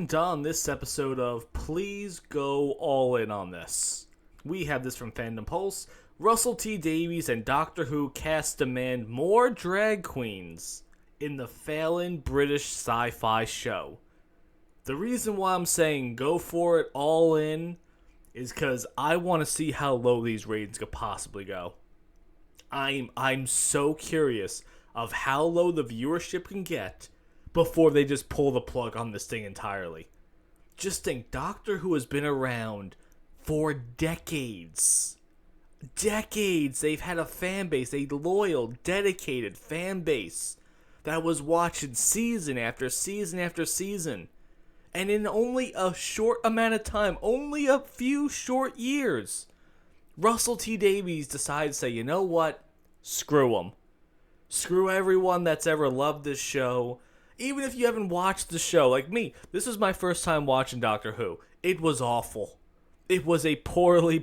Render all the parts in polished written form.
And on this episode of Please Go All In on This, we have this from Fandom Pulse. Russell T Davies and Doctor Who cast demand more drag queens in the failing British sci-fi show. The reason why I'm saying go for it all in is because I want to see how low these ratings could possibly go. I'm so curious of how low the viewership can get before they just pull the plug on this thing entirely. Just think, Doctor Who has been around for decades. Decades. They've had a fan base, a loyal, dedicated fan base that was watching season after season after season. And in only a short amount of time, only a few short years, Russell T Davies decided to say, you know what? Screw them. Screw everyone that's ever loved this show. Even if you haven't watched the show, like me, this was my first time watching Doctor Who. It was awful. It was a poorly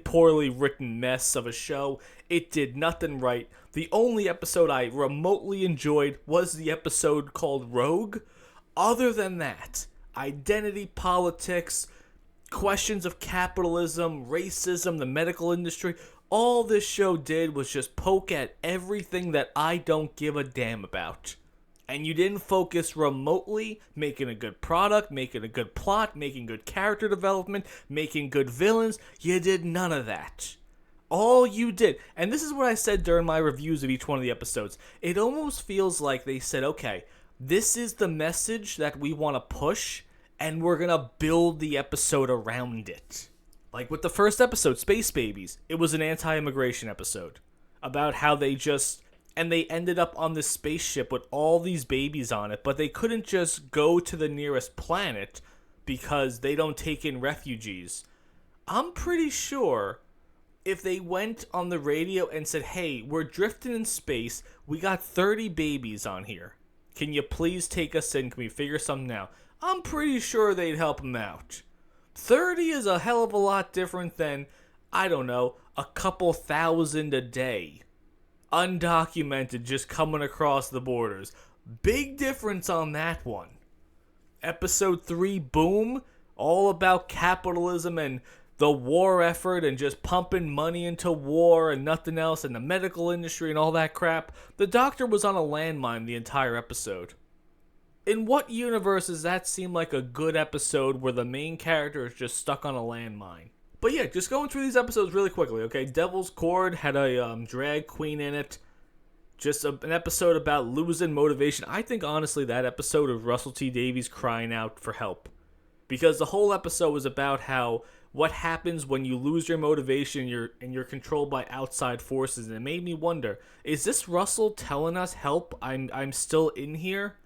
written mess of a show. It did nothing right. The only episode I remotely enjoyed was the episode called Rogue. Other than that, identity politics, questions of capitalism, racism, the medical industry, all this show did was just poke at everything that I don't give a damn about. And you didn't focus remotely making a good product, making a good plot, making good character development, making good villains. You did none of that. All you did, and this is what I said during my reviews of each one of the episodes, it almost feels like they said, okay, this is the message that we want to push, and we're going to build the episode around it. Like with the first episode, Space Babies, it was an anti-immigration episode about how they ended up on this spaceship with all these babies on it, but they couldn't just go to the nearest planet because they don't take in refugees. I'm pretty sure if they went on the radio and said, hey, we're drifting in space, we got 30 babies on here. Can you please take us in? Can we figure something out? I'm pretty sure they'd help them out. 30 is a hell of a lot different than, I don't know, a couple thousand a day. Undocumented, just coming across the borders. Big difference on that one. Episode 3, Boom, all about capitalism and the war effort and just pumping money into war and nothing else, and the medical industry and all that crap. The Doctor was on a landmine the entire episode. In what universe does that seem like a good episode where the main character is just stuck on a landmine? But yeah, just going through these episodes really quickly, okay? Devil's Cord had a drag queen in it. Just an episode about losing motivation. I think, honestly, that episode of Russell T Davies crying out for help. Because the whole episode was about how what happens when you lose your motivation and you're controlled by outside forces. And it made me wonder, is this Russell telling us, help, I'm still in here?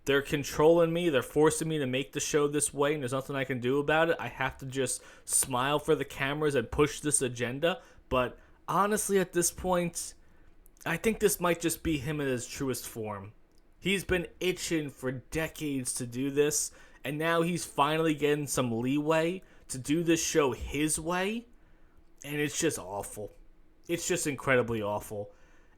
They're controlling me. They're forcing me to make the show this way, and there's nothing I can do about it. I have to just smile for the cameras and push this agenda. But honestly, at this point, I think this might just be him in his truest form. He's been itching for decades to do this, and now he's finally getting some leeway to do this show his way, and it's just awful. It's just incredibly awful.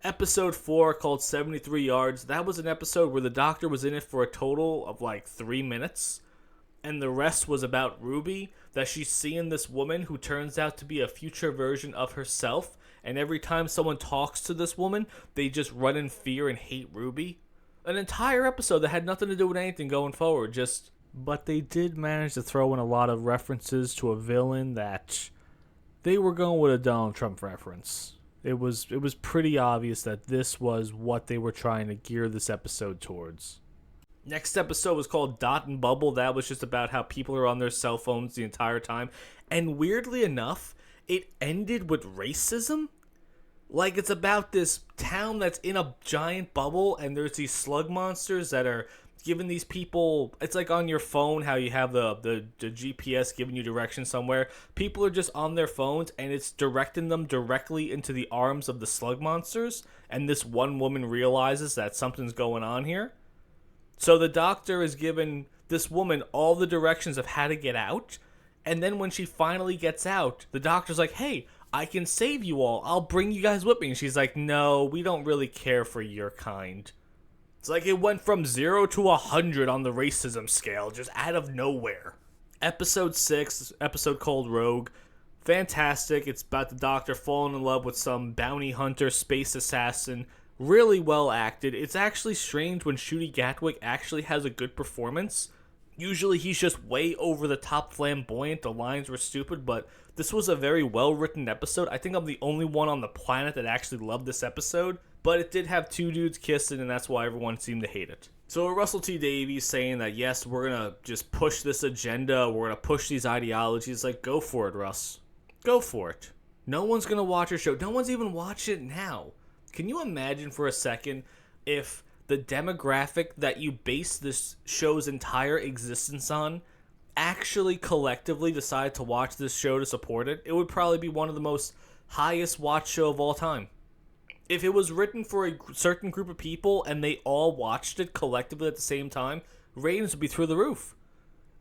Episode 4, called 73 Yards, that was an episode where the Doctor was in it for a total of like 3 minutes, and the rest was about Ruby, that she's seeing this woman who turns out to be a future version of herself, and every time someone talks to this woman, they just run in fear and hate Ruby. An entire episode that had nothing to do with anything going forward, but they did manage to throw in a lot of references to a villain that they were going with a Donald Trump reference. It was pretty obvious that this was what they were trying to gear this episode towards. Next episode was called Dot and Bubble. That was just about how people are on their cell phones the entire time. And weirdly enough, it ended with racism. Like, it's about this town that's in a giant bubble, and there's these slug monsters that are giving these people, it's like on your phone how you have the GPS giving you direction somewhere. People are just on their phones, and it's directing them directly into the arms of the slug monsters, and this one woman realizes that something's going on here. So the Doctor is giving this woman all the directions of how to get out, and then when she finally gets out, the Doctor's like, hey, I can save you all, I'll bring you guys with me. And she's like, no, we don't really care for your kind. It's like it went from 0 to 100 on the racism scale, just out of nowhere. Episode 6, episode called Rogue. Fantastic. It's about the Doctor falling in love with some bounty hunter, space assassin. Really well acted. It's actually strange when Ncuti Gatwick actually has a good performance. Usually he's just way over the top flamboyant, the lines were stupid, but this was a very well written episode. I think I'm the only one on the planet that actually loved this episode, but it did have two dudes kissing, and that's why everyone seemed to hate it. So Russell T Davies saying that, yes, we're going to just push this agenda, we're going to push these ideologies, like, go for it, Russ. Go for it. No one's going to watch your show. No one's even watching it now. Can you imagine for a second if the demographic that you base this show's entire existence on actually collectively decide to watch this show to support it? It would probably be one of the most highest watched show of all time. If it was written for a certain group of people and they all watched it collectively at the same time, ratings would be through the roof.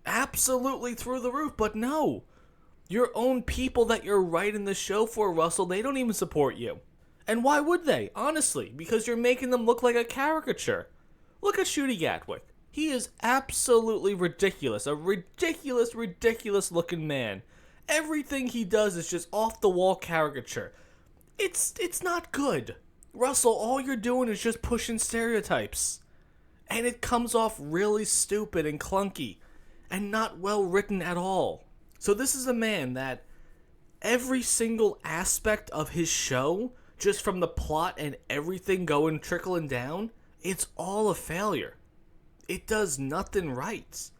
Absolutely through the roof, but no. Your own people that you're writing the show for, Russell, they don't even support you. And why would they? Honestly, because you're making them look like a caricature. Look at Ncuti Gatwick. He is absolutely ridiculous. A ridiculous looking man. Everything he does is just off the wall caricature. It's not good. Russell, all you're doing is just pushing stereotypes. And it comes off really stupid and clunky and not well written at all. So this is a man that every single aspect of his show, just from the plot and everything trickling down, it's all a failure. It does nothing right.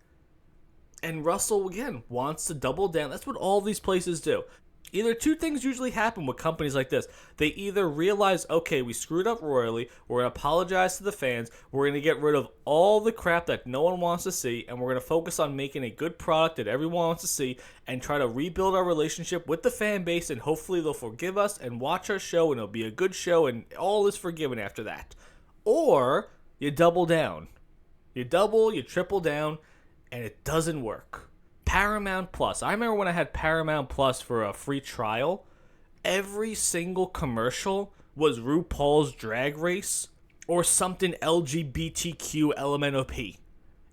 And Russell, again, wants to double down. That's what all these places do. Either two things usually happen with companies like this. They either realize, okay, we screwed up royally, we're going to apologize to the fans, we're going to get rid of all the crap that no one wants to see, and we're going to focus on making a good product that everyone wants to see, and try to rebuild our relationship with the fan base, and hopefully they'll forgive us and watch our show, and it'll be a good show, and all is forgiven after that. Or you double down. You double, you triple down, and it doesn't work. Paramount Plus. I remember when I had Paramount Plus for a free trial, every single commercial was RuPaul's Drag Race or something LGBTQ LMNOP.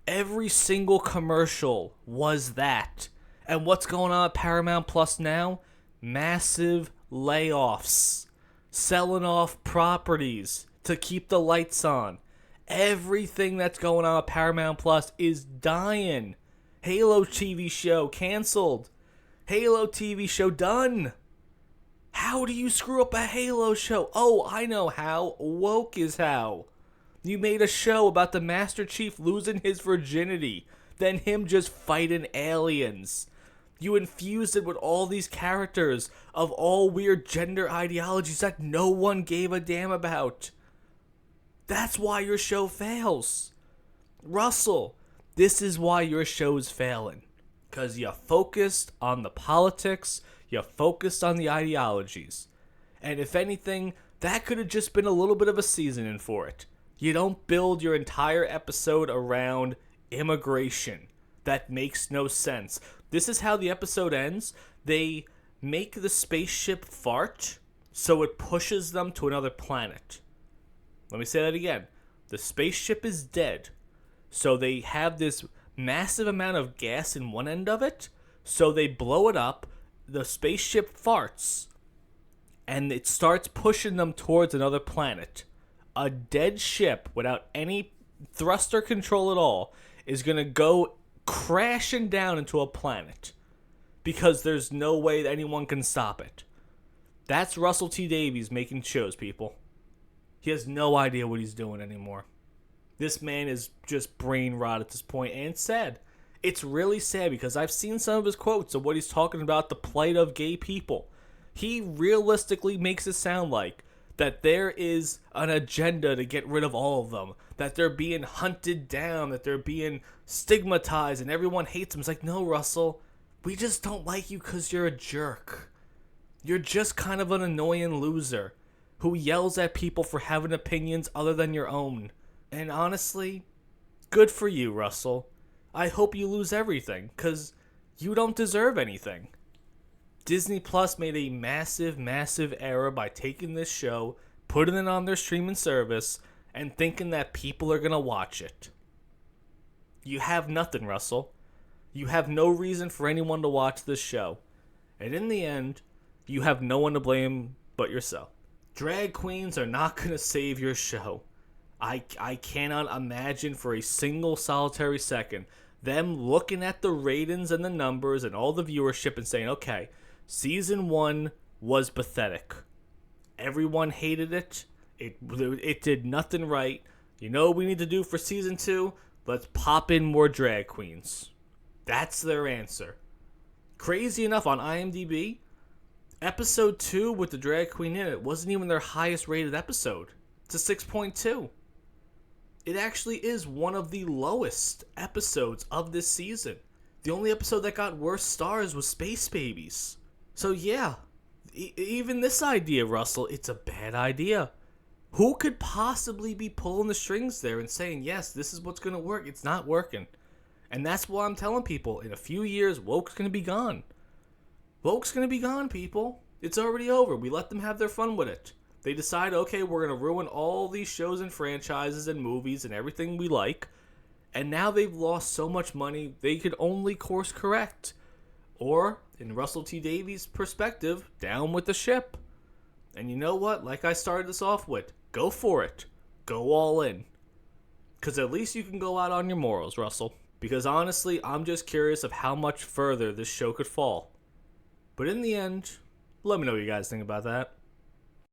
Every single commercial was that. And what's going on at Paramount Plus now? Massive layoffs. Selling off properties to keep the lights on. Everything that's going on at Paramount Plus is dying. Halo TV show canceled. Halo TV show done. How do you screw up a Halo show? Oh, I know how. Woke is how. You made a show about the Master Chief losing his virginity, then him just fighting aliens. You infused it with all these characters of all weird gender ideologies that no one gave a damn about. That's why your show fails. Russell, this is why your show's failing. Because you focused on the politics, you focused on the ideologies. And if anything, that could have just been a little bit of a seasoning for it. You don't build your entire episode around immigration. That makes no sense. This is how the episode ends. They make the spaceship fart, so it pushes them to another planet. Let me say that again. The spaceship is dead. So they have this massive amount of gas in one end of it. So they blow it up. The spaceship farts. And it starts pushing them towards another planet. A dead ship without any thruster control at all is going to go crashing down into a planet. Because there's no way that anyone can stop it. That's Russell T Davies making shows, people. He has no idea what he's doing anymore. This man is just brain rot at this point, and it's sad. It's really sad because I've seen some of his quotes of what he's talking about, the plight of gay people. He realistically makes it sound like that there is an agenda to get rid of all of them, that they're being hunted down, that they're being stigmatized, and everyone hates them. It's like, no, Russell, we just don't like you because you're a jerk. You're just kind of an annoying loser who yells at people for having opinions other than your own. And honestly, good for you, Russell. I hope you lose everything, because you don't deserve anything. Disney Plus made a massive error by taking this show, putting it on their streaming service, and thinking that people are going to watch it. You have nothing, Russell. You have no reason for anyone to watch this show. And in the end, you have no one to blame but yourself. Drag queens are not going to save your show. I cannot imagine for a single solitary second them looking at the ratings and the numbers and all the viewership and saying, okay, season 1 was pathetic. Everyone hated it. It did nothing right. You know what we need to do for season 2? Let's pop in more drag queens. That's their answer. Crazy enough, on IMDb, episode 2 with the drag queen in it wasn't even their highest rated episode. It's a 6.2. It actually is one of the lowest episodes of this season. The only episode that got worse stars was Space Babies. So yeah, even this idea, Russell, it's a bad idea. Who could possibly be pulling the strings there and saying, yes, this is what's going to work? It's not working. And that's why I'm telling people, in a few years, woke's going to be gone. Woke's going to be gone, people. It's already over. We let them have their fun with it. They decide, okay, we're going to ruin all these shows and franchises and movies and everything we like. And now they've lost so much money, they could only course correct. Or, in Russell T Davies' perspective, down with the ship. And you know what? Like I started this off with, go for it. Go all in. Because at least you can go out on your morals, Russell. Because honestly, I'm just curious of how much further this show could fall. But in the end, let me know what you guys think about that.